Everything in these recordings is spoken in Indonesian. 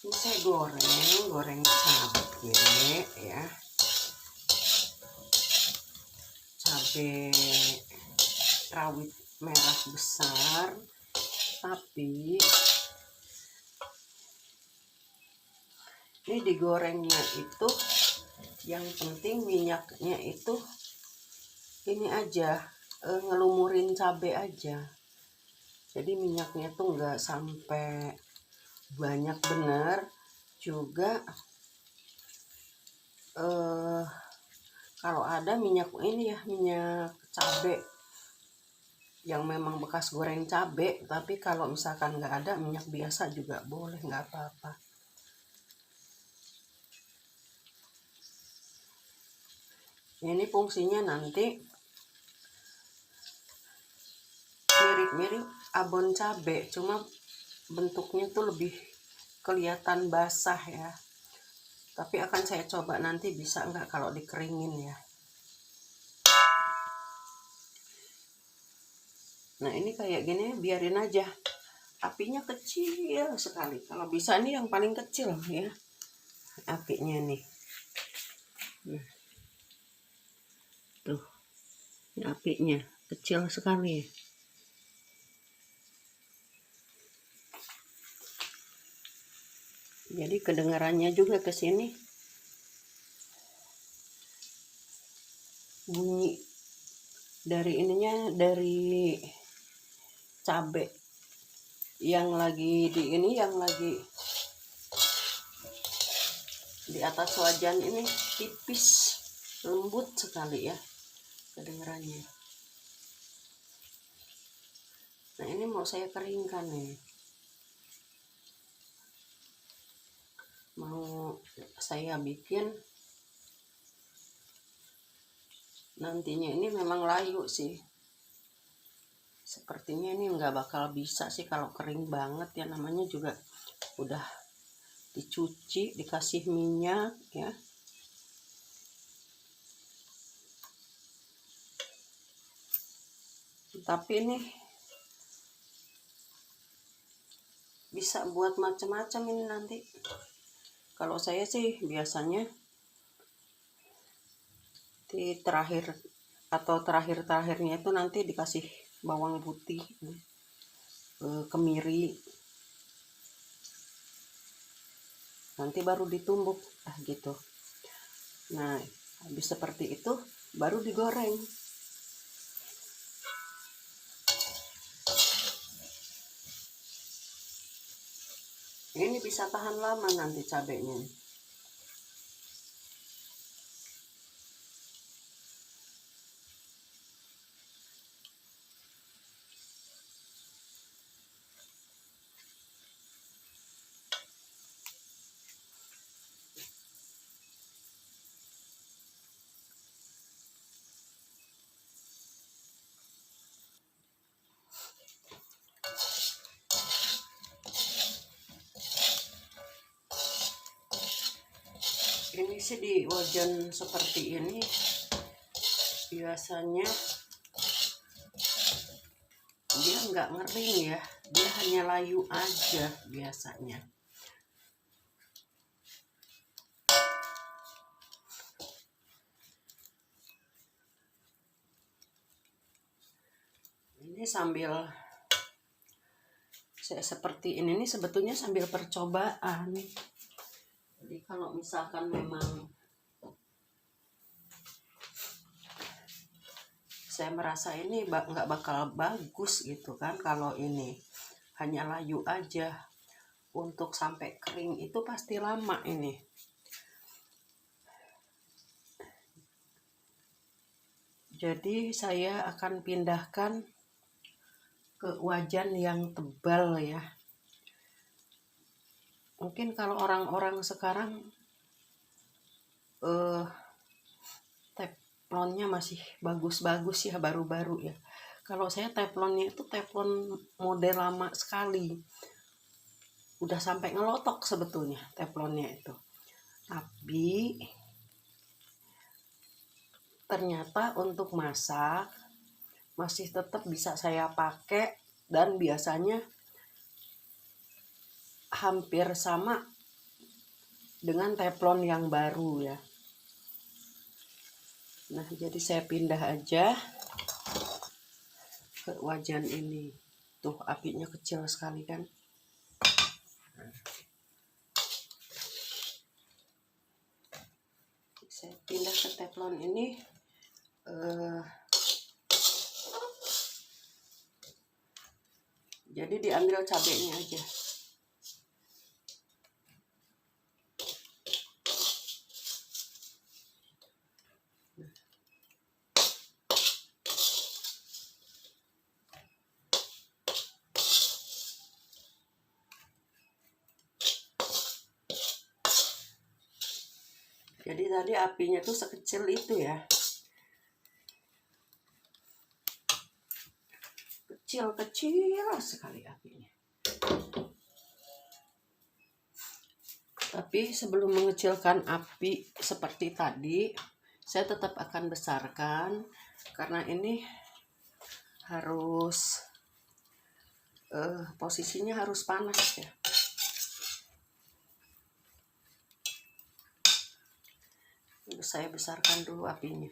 Ini saya goreng cabai ya, cabai rawit merah besar. Tapi ini digorengnya itu yang penting minyaknya itu ini aja, ngelumurin cabai aja. Jadi minyaknya tuh nggak sampai banyak bener. Juga kalau ada minyak ini ya, minyak cabai yang memang bekas goreng cabai. Tapi kalau misalkan nggak ada, minyak biasa juga boleh, nggak apa-apa. Ini fungsinya nanti mirip-mirip abon cabai, cuma bentuknya tuh lebih kelihatan basah ya. Tapi akan saya coba nanti bisa nggak kalau dikeringin ya. Nah ini kayak gini biarin aja, apinya kecil sekali. Kalau bisa nih yang paling kecil ya apinya nih. Tuh, ini apinya kecil sekali. Jadi kedengarannya juga ke sini bunyi dari ininya, dari cabai yang lagi di atas wajan ini tipis, lembut sekali ya kedengarannya. Nah ini mau saya keringkan nih, mau saya bikin nantinya. Ini memang layu sih, sepertinya ini nggak bakal bisa sih kalau kering banget ya. Namanya juga udah dicuci, dikasih minyak ya. Tapi ini bisa buat macam-macam ini nanti. Kalau saya sih biasanya di terakhirnya itu nanti dikasih bawang putih, kemiri, nanti baru ditumbuk gitu. Nah habis seperti itu baru digoreng. Ini bisa tahan lama nanti cabenya. Ini sih di wajan seperti ini biasanya dia nggak ngering ya, dia hanya layu aja biasanya. Ini sambil saya seperti ini nih sebetulnya sambil percobaan. Jadi kalau misalkan memang saya merasa ini nggak bakal bagus gitu kan, kalau ini hanya layu aja, untuk sampai kering itu pasti lama ini. Jadi saya akan pindahkan ke wajan yang tebal ya. Mungkin kalau orang-orang sekarang teflonnya masih bagus-bagus ya, baru-baru ya. Kalau saya teflonnya itu teflon model lama sekali, udah sampai ngelotok sebetulnya teflonnya itu. Tapi ternyata untuk masak masih tetap bisa saya pakai, dan biasanya hampir sama dengan teflon yang baru ya. Nah, jadi saya pindah aja ke wajan ini. Tuh, apinya kecil sekali kan. Saya pindah ke teflon ini. Jadi diambil cabenya aja. Jadi tadi apinya tuh sekecil itu ya. Kecil sekali apinya. Tapi sebelum mengecilkan api seperti tadi, saya tetap akan besarkan karena ini harus posisinya harus panas ya. Saya besarkan dulu apinya.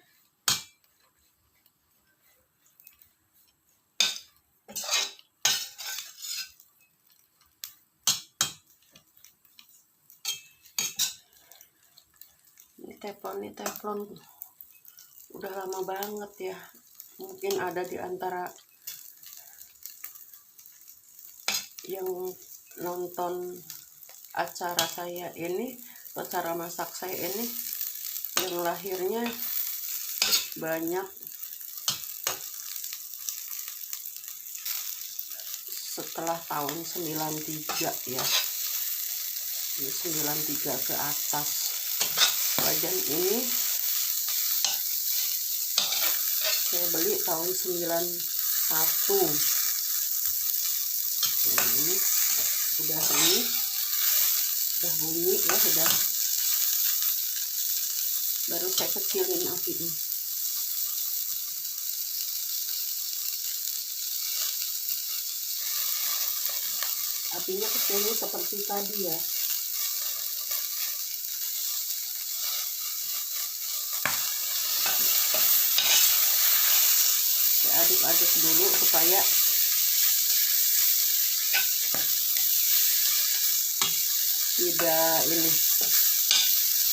Ini teflon udah lama banget ya. Mungkin ada di antara yang nonton acara saya ini, acara masak saya ini, yang lahirnya banyak setelah tahun 93 ya. Ini 93 ke atas. Wajan ini saya beli tahun 91. Nah, ini udah bunyi ya, sudah. Baru saya kecilin apinya. Apinya kecilnya seperti tadi ya. Saya aduk-aduk dulu supaya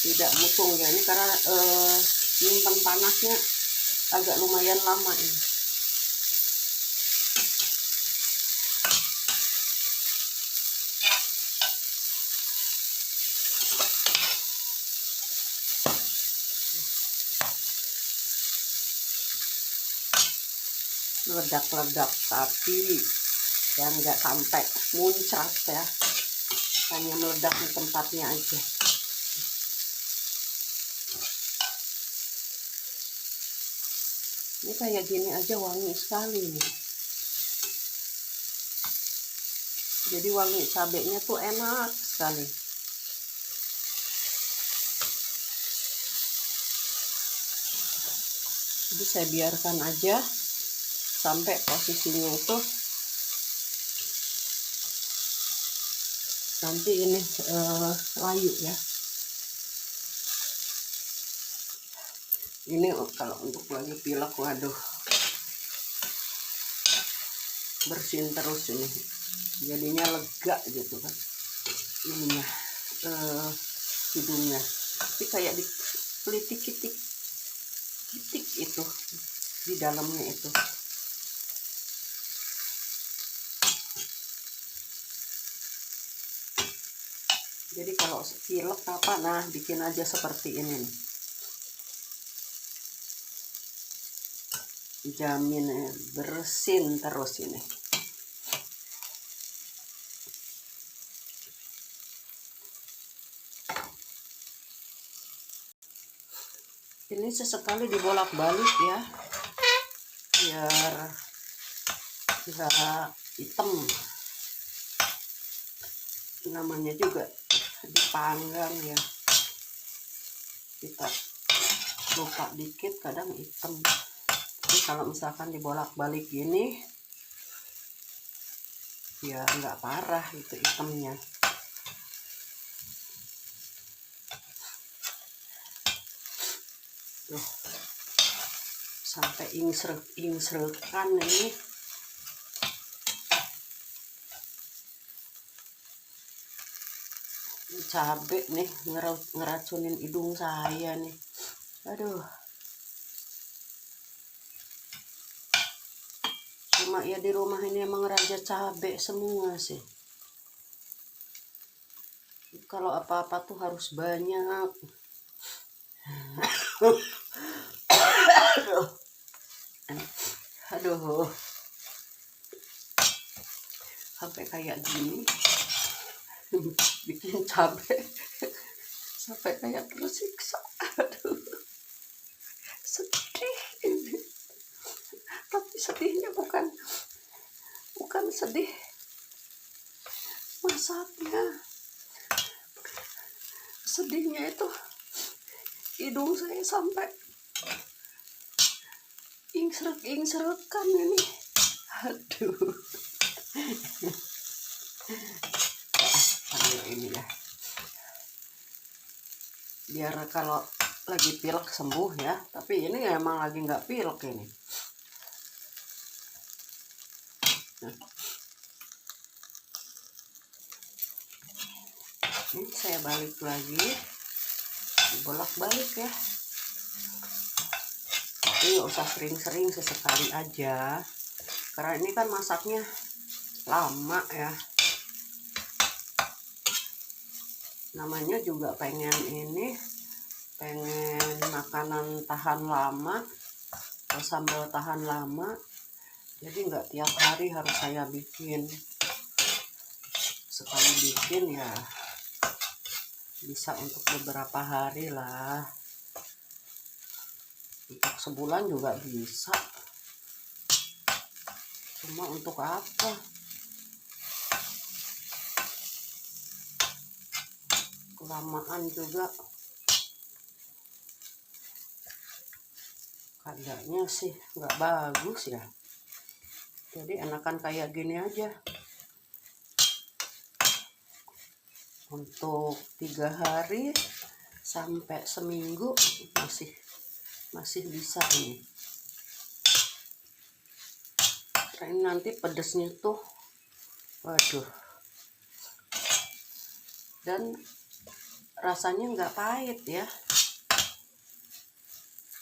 tidak mutung ya. Ini karena nyimpen panasnya agak lumayan lama ini. Meledak-ledak tapi yang nggak sampai muncrat ya, hanya meledak di tempatnya aja. Ini kayak gini aja wangi sekali nih. Jadi wangi cabenya tuh enak sekali. Jadi saya biarkan aja sampai posisinya itu nanti ini layu ya. Ini kalau untuk lagi pilek, waduh, bersihin terus ini, jadinya lega gitu kan ininya, hidungnya. Tapi kayak dipelitik-titik itu di dalamnya itu. Jadi kalau pilek apa, nah bikin aja seperti ini nih. Jamin bersin terus ini. Ini sesekali dibolak-balik ya, biar nggak hitam. Namanya juga dipanggang ya, kita lupa dikit kadang hitam. Tapi kalau misalkan dibolak-balik gini ya nggak parah itu hitamnya. Tuh, sampai ingsrekan ini. Cabai nih ngeracunin hidung saya nih. Aduh. Cuma ya di rumah ini emang raja cabai semua sih. Kalau apa-apa tuh harus banyak. Aduh. Sampai kayak gini. Bikin cabai. Sampai kayak tersiksa. Aduh. Sedih. Tapi sedihnya bukan sedih masaknya. Sedihnya itu hidung saya sampai ingsrekan ini. Aduh. Aduh ini ya. Biar kalau lagi pilek sembuh ya. Tapi ini emang lagi nggak pilek ini. Nah. Ini saya balik lagi, bolak-balik ya. Tapi nggak usah sering-sering, sesekali aja. Karena ini kan masaknya lama ya. Namanya juga pengen makanan tahan lama, atau sambal tahan lama. Jadi nggak tiap hari harus saya bikin. Sekali bikin ya bisa untuk beberapa hari lah, untuk sebulan juga bisa. Cuma untuk apa? Kelamaan juga kayaknya sih nggak bagus ya. Jadi enakan kayak gini aja. Untuk 3 hari sampai seminggu masih bisa ini. Karena nanti pedesnya tuh, waduh, dan rasanya nggak pahit ya.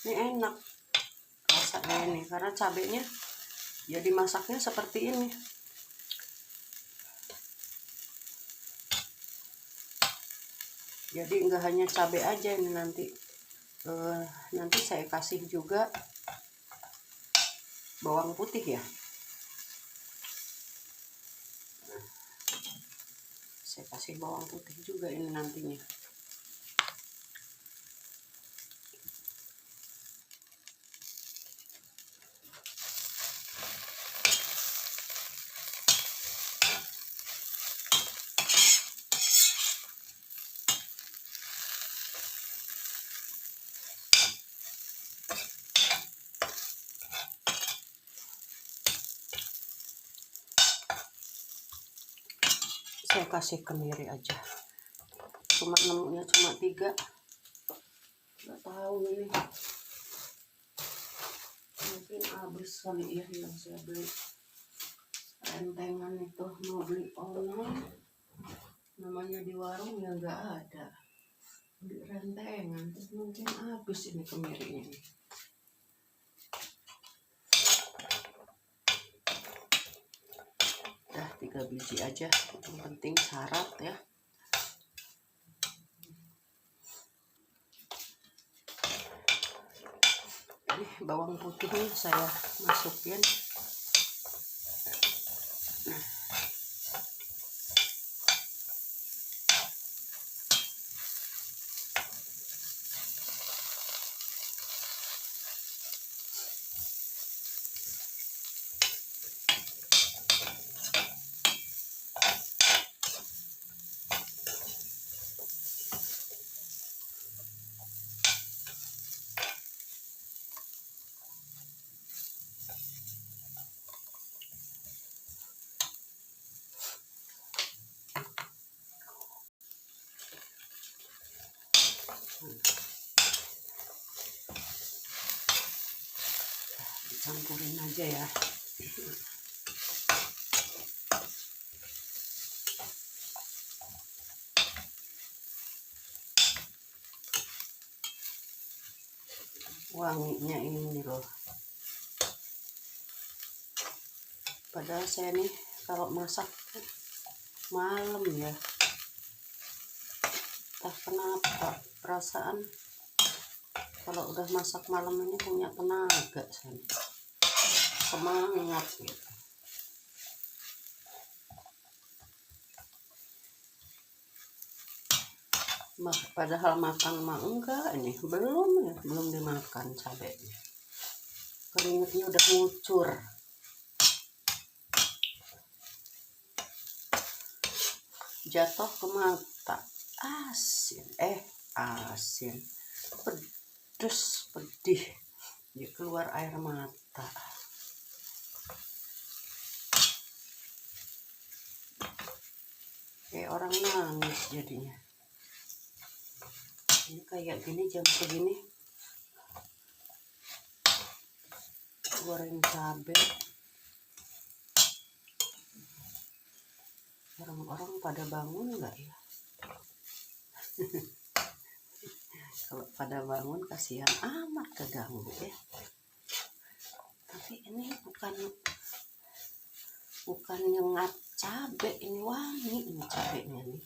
Ini enak rasanya ini karena cabenya ya dimasaknya seperti ini. Jadi nggak hanya cabai aja ini nanti saya kasih juga bawang putih ya. Saya kasih bawang putih juga ini nantinya. Saya kasih kemiri aja, cuma nemunya cuma 3, nggak tahu ini mungkin habis kali ya yang saya beli rentengan itu. Mau beli online namanya di warung ya nggak ada, beli rentengan terus mungkin habis ini kemirinya. Dah 3 biji aja, yang penting syarat ya. Ini bawang putihnya saya masukin. campurin aja ya. Wanginya ini loh. Padahal saya nih kalau masak malam ya, entah kenapa perasaan kalau udah masak malam ini punya tenaga, semangat gitu. Padahal makan mah enggak, ini belum dimakan cabenya. Keringetnya udah ngucur. Jatuh ke mata. Asin, pedes, pedih. Dia keluar air mata. Kayak orang nangis jadinya. Ini kayak gini jam segini goreng cabai, orang-orang pada bangun nggak ya? Kalau pada bangun kasihan amat keganggu ya. Tapi ini bukan nyengat cabai, ini wangi ini cabainya nih.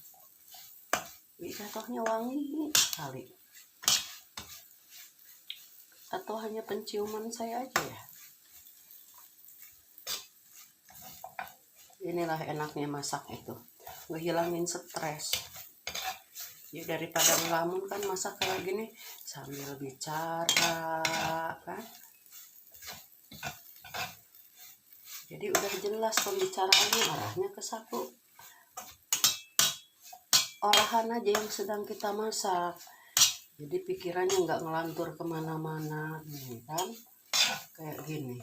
Jatuhnya wangi sekali. Atau hanya penciuman saya aja ya? Inilah enaknya masak itu, ngehilangin stres. Ya daripada ngelamun kan, masak kayak gini sambil bicara kan. Jadi udah jelas pembicaraannya, arahnya ke satu olahan aja yang sedang kita masak. Jadi pikirannya nggak ngelantur kemana-mana nih kan, kayak gini.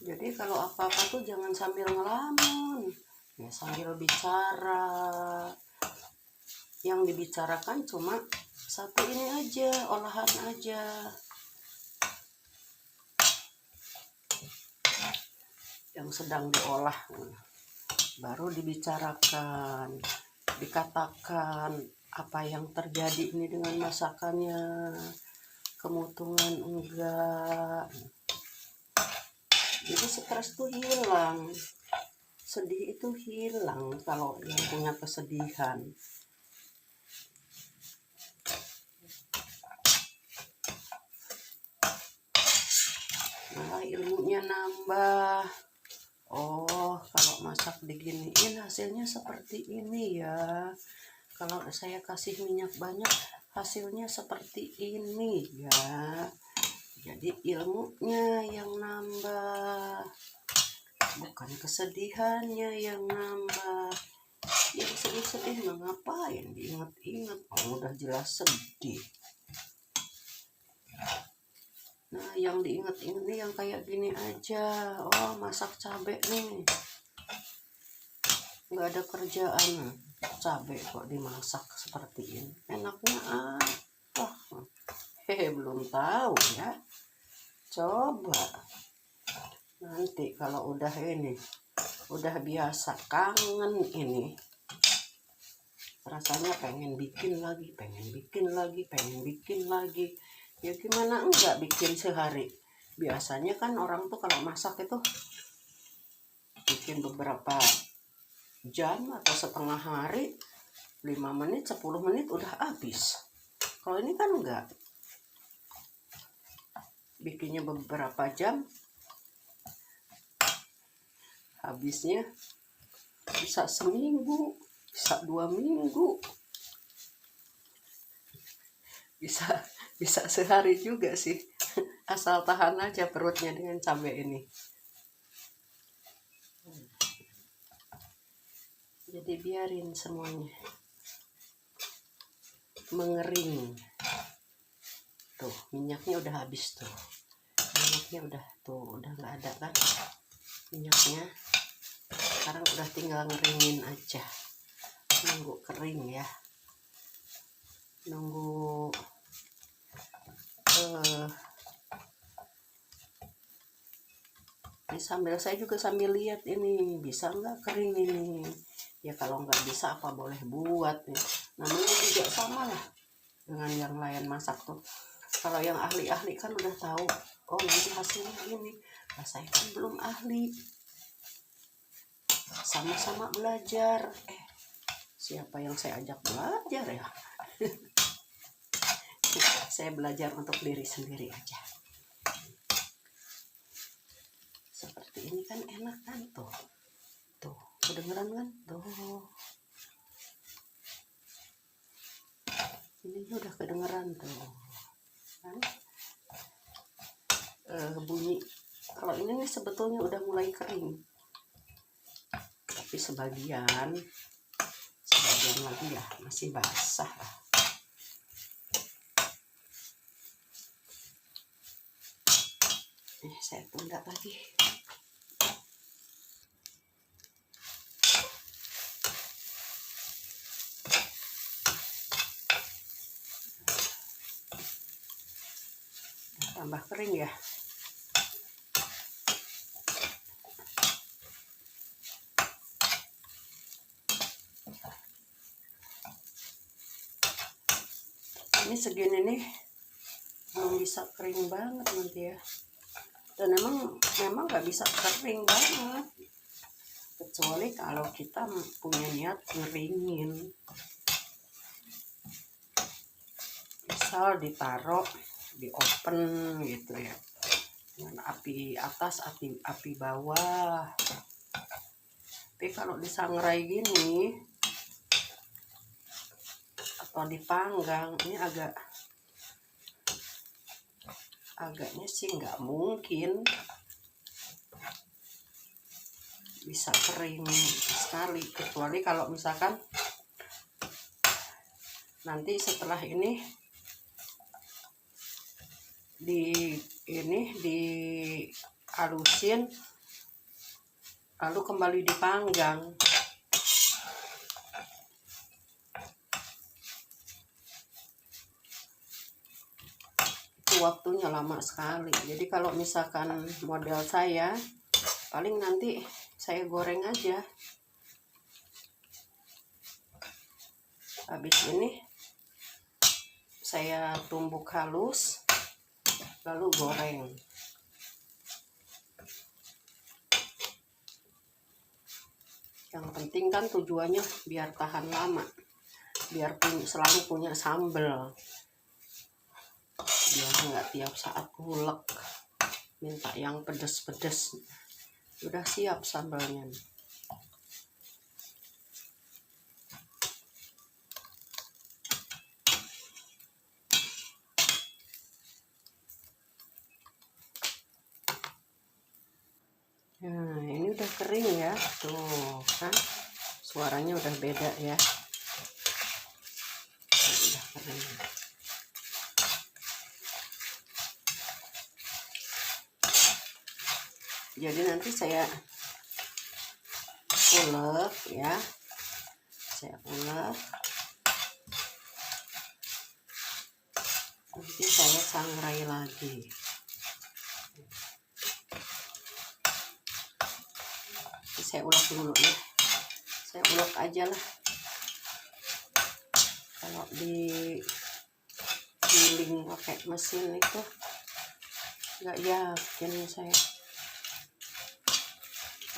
Jadi kalau apa-apa tuh jangan sambil ngelamun, ya sambil bicara. Yang dibicarakan cuma satu ini aja, olahan aja. Yang sedang diolah baru dibicarakan, dikatakan apa yang terjadi ini dengan masakannya, kemutungan enggak. Jadi stres tuh hilang, sedih itu hilang kalau yang punya kesedihan. Malah ilmunya nambah. Oh, kalau masak diginiin hasilnya seperti ini ya. Kalau saya kasih minyak banyak hasilnya seperti ini ya. Jadi ilmunya yang nambah, bukan kesedihannya yang nambah. Yang sedih-sedih mah ngapain diingat-ingat, udah jelas sedih. Nah, yang diingat-ingat nih yang kayak gini aja. Oh, masak cabai nih, nggak ada kerjaan, cabai kok dimasak seperti ini. Enaknya apa? Belum tahu ya. Coba nanti kalau udah biasa, kangen ini, rasanya pengen bikin lagi. Ya gimana enggak bikin sehari. Biasanya kan orang tuh kalau masak itu bikin beberapa jam atau setengah hari, 5 menit 10 menit udah habis. Kalau ini kan enggak, bikinnya beberapa jam, habisnya bisa seminggu, bisa 2 minggu, bisa sehari juga sih. Asal tahan aja perutnya dengan cabai ini. Jadi biarin semuanya mengering. Tuh minyaknya udah habis tuh. Udah nggak ada kan minyaknya. Sekarang udah tinggal ngeringin aja, nunggu kering ya. nunggu sambil saya juga sambil lihat ini bisa nggak kering ini ya. Kalau nggak bisa apa boleh buat ya. Namanya juga sama lah dengan yang lain masak tuh. Kalau yang ahli-ahli kan udah tahu, oh nanti hasilnya ini. Nah, saya kan belum ahli, sama-sama belajar. Siapa yang saya ajak belajar ya? Saya belajar untuk diri sendiri aja. Seperti ini kan enak kan tuh. Tuh, kedengeran kan? Tuh. Ini udah kedengeran tuh. Kan? Bunyi. Kalau ini nih sebetulnya udah mulai kering. Tapi sebagian lagi ya masih basah lah. Saya tunda lagi. Tambah kering ya. Ini segini nih belum bisa kering banget nanti ya. Dan memang nggak bisa kering banget, kecuali kalau kita punya niat ngeringin. Misal ditaruh di oven gitu ya, dengan api atas api bawah. Tapi kalau disangrai gini atau dipanggang, ini agaknya sih nggak mungkin bisa kering sekali, kecuali kalau misalkan nanti setelah ini dihalusin lalu kembali dipanggang. Waktunya lama sekali. Jadi kalau misalkan model saya, paling nanti saya goreng aja. Habis ini saya tumbuk halus lalu goreng. Yang penting kan tujuannya biar tahan lama, biar selalu punya sambal, biar nggak tiap saat ngulek minta yang pedes-pedes. Udah siap sambalnya. Nah, ini udah kering ya. Tuh kan suaranya udah beda ya. Udah kering. Jadi nanti saya ulek ya. Saya ulek. Nanti saya sangrai lagi. Saya ulek dulu ya. Saya ulek aja lah. Kalau giling pakai mesin itu nggak yakin saya.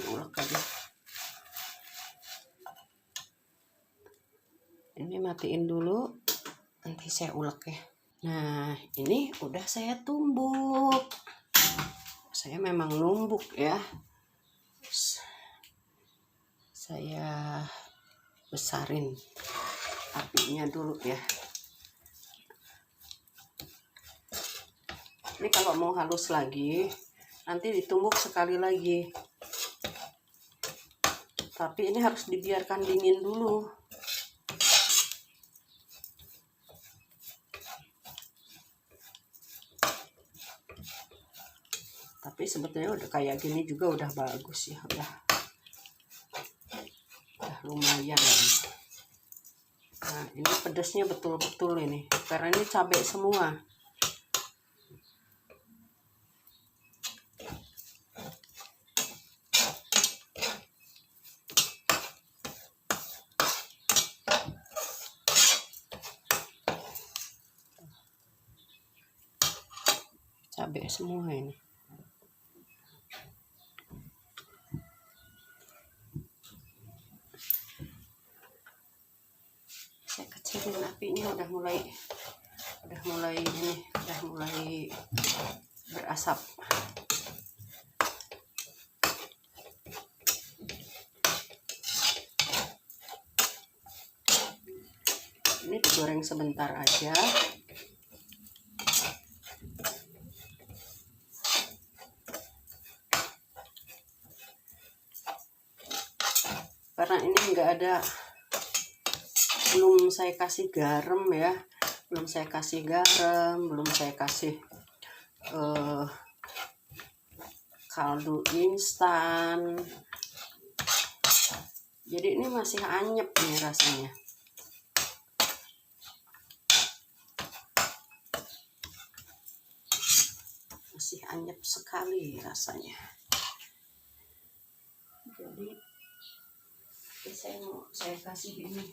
Ulek aja. Ini matiin dulu, nanti saya ulek ya. Nah, ini udah saya tumbuk. Saya memang numbuk ya. Saya besarin apinya dulu ya. Ini kalau mau halus lagi, nanti ditumbuk sekali lagi. Tapi ini harus dibiarkan dingin dulu. Tapi sebetulnya udah kayak gini juga udah bagus ya, udah lumayan. Nah, ini pedasnya betul-betul ini, karena ini cabai semua. Cabai semua ini. Saya kecilin apinya, udah mulai ini, udah mulai berasap. Ini digoreng sebentar aja. Karena ini enggak ada, belum saya kasih garam ya, belum saya kasih kaldu instan. Jadi ini masih anyep nih rasanya. Masih anyep sekali rasanya. Jadi saya kasih ini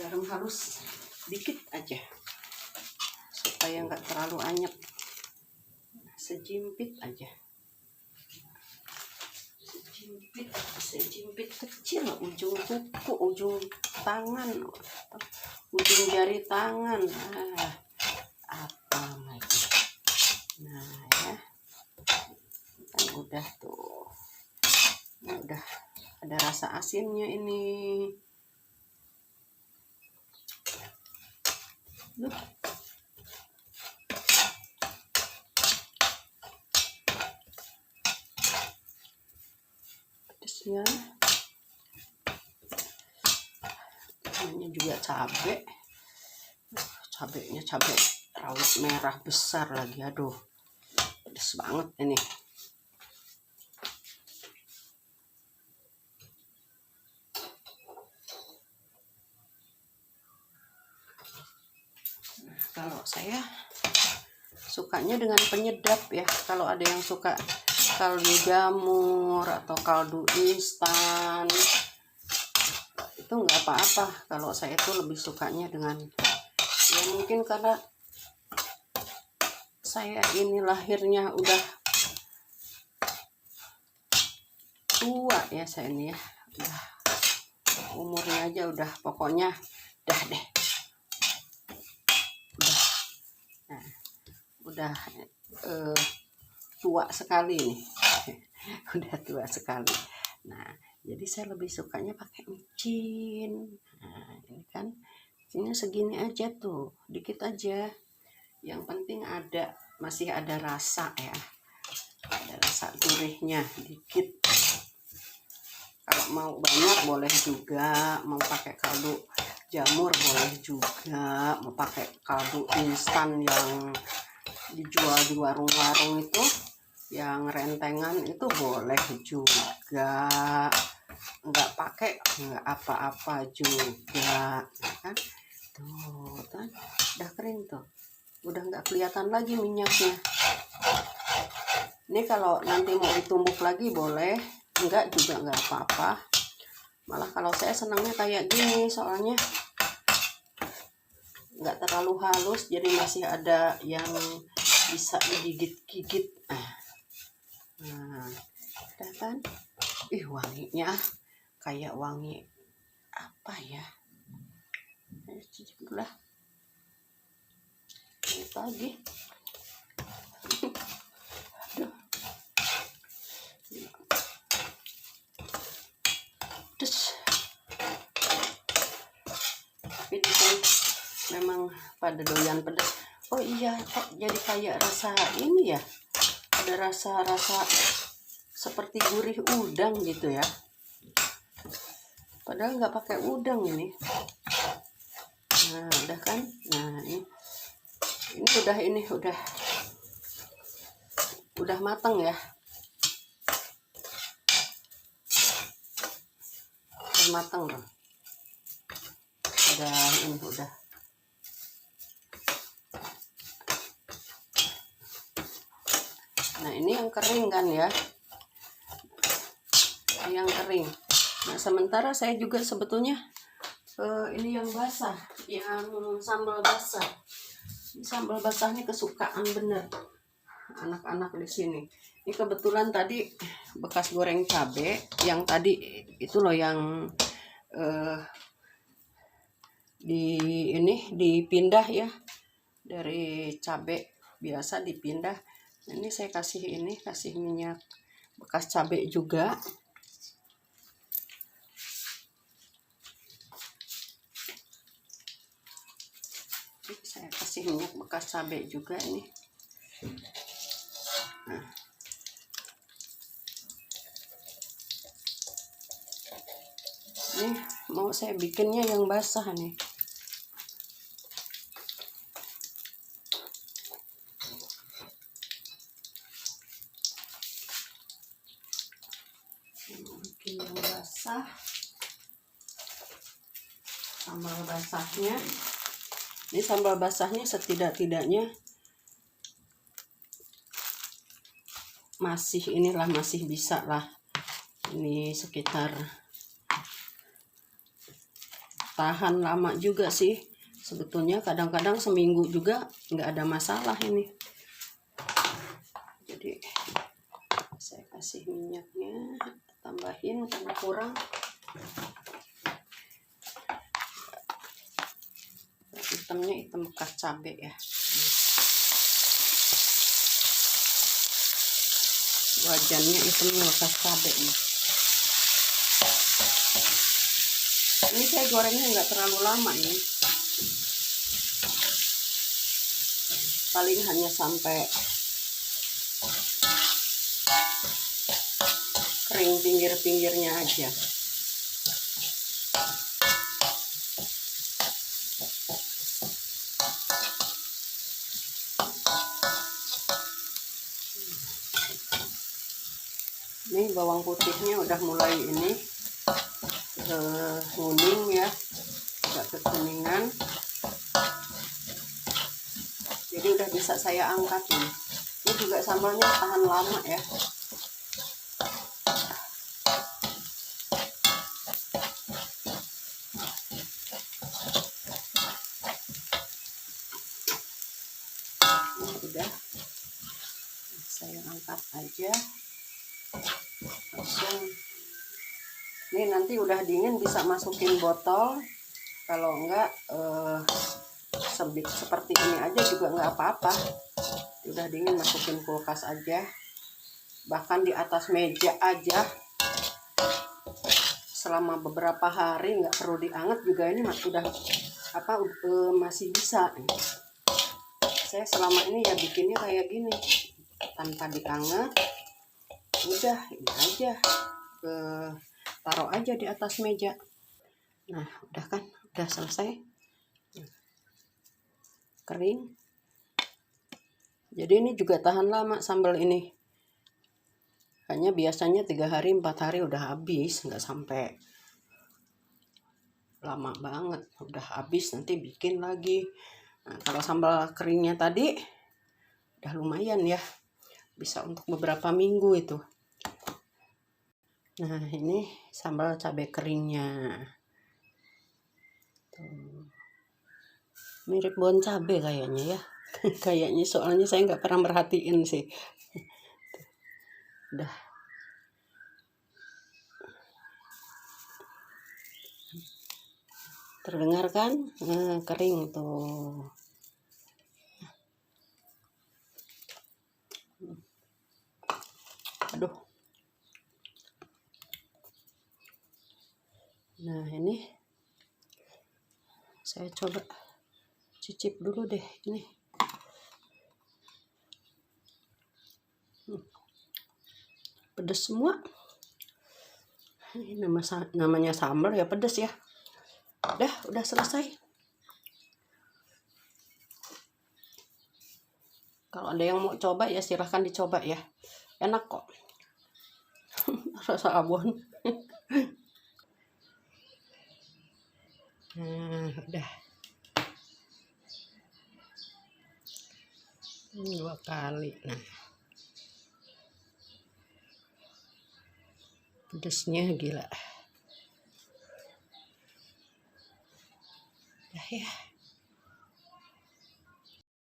garam halus dikit aja supaya nggak terlalu anyep, sejimpit aja, sejimpit kecil, ujung kuku, ujung tangan, ujung jari tangan, apa lagi. Nah ya, kan udah tuh. Nah, udah ada rasa asinnya ini. Loh. Pedasnya. Ini juga cabai. Cabainya cabai rawit merah besar lagi. Aduh, pedas banget ini. Kalau saya sukanya dengan penyedap ya. Kalau ada yang suka kaldu jamur atau kaldu instan, itu nggak apa-apa. Kalau saya itu lebih sukanya dengan, ya mungkin karena saya ini lahirnya udah tua ya, saya ini ya, udah umurnya aja udah, pokoknya dah deh, udah tua sekali nih. Udah tua sekali. Nah, jadi saya lebih sukanya pakai micin. Nah, ini kan ini segini aja tuh, dikit aja. Yang penting masih ada rasa ya, ada rasa gurihnya dikit. Kalau mau banyak boleh juga, mau pakai kaldu jamur boleh juga, mau pakai kaldu instan yang dijual di warung-warung itu, yang rentengan itu boleh juga. Nggak pakai nggak apa-apa juga, kan? Tuh kan udah kering tuh, udah nggak kelihatan lagi minyaknya. Ini kalau nanti mau ditumbuk lagi boleh, enggak juga nggak apa-apa. Malah kalau saya senangnya kayak gini, soalnya nggak terlalu halus, jadi masih ada yang bisa digigit-gigit. Nah, udah kan? Ih, wanginya kayak wangi apa ya? Cicip lah. Ini lagi. Terus, tapi di sini memang pada doyan pedas. Oh iya, kok jadi kayak rasa ini ya? Ada rasa-rasa seperti gurih udang gitu ya. Padahal nggak pakai udang ini. Nah, udah kan? Nah, ini udah matang ya. Udah matang loh. udah. Nah ini yang kering kan ya, yang kering. Nah sementara saya juga sebetulnya ini yang basah, yang sambal basah. Sambal basah ini kesukaan bener anak-anak di sini. Ini kebetulan tadi bekas goreng cabe yang tadi itu loh, yang dipindah ya, dari cabe biasa dipindah. Ini saya kasih minyak bekas cabe juga. Saya kasih minyak bekas cabai juga ini. Nah. Ini mau saya bikinnya yang basah nih. Bikin yang basah. Sambal basahnya. Ini sambal basahnya setidak-tidaknya masih bisa lah. Ini sekitar tahan lama juga sih. Sebetulnya kadang-kadang seminggu juga nggak ada masalah ini. Jadi saya kasih minyaknya, tambahin karena kurang. Hitamnya hitam bekas cabai ya. Wajannya hitamnya bekas cabai nih. Ini saya gorengnya nggak terlalu lama ini. Paling hanya sampai kering pinggir-pinggirnya aja. Ini bawang putihnya udah mulai ini kuning ya, agak kekuningan. Jadi udah bisa saya angkat nih. Ini juga sambalnya tahan lama ya. Nah, udah saya angkat aja langsung. Ini nanti udah dingin bisa masukin botol, kalau enggak seperti ini aja juga nggak apa-apa. Udah dingin masukin kulkas aja, bahkan di atas meja aja selama beberapa hari, nggak perlu dianget juga. Ini udah masih bisa. Saya selama ini ya bikinnya kayak gini, tanpa dianget. Udah ini aja, taruh aja di atas meja. Nah udah kan, udah selesai, kering. Jadi ini juga tahan lama sambal ini. Hanya biasanya 3 hari 4 hari udah habis, nggak sampai lama banget, udah habis nanti bikin lagi. Nah, kalau sambal keringnya tadi udah lumayan ya, bisa untuk beberapa minggu itu. Nah ini sambal cabai keringnya tuh. Mirip bon cabai kayaknya ya. Kayaknya, soalnya saya nggak pernah merhatiin sih. Udah terdengar kan? Nah, kering tuh. Aduh. Nah ini saya coba cicip dulu deh ini. Pedes semua. Ini namanya sambal ya pedes ya. Udah selesai. Kalau ada yang mau coba ya silahkan dicoba ya. Enak kok. Rasa abon. Nah, udah 2 kali. Nah, pedesnya gila. Udah ya.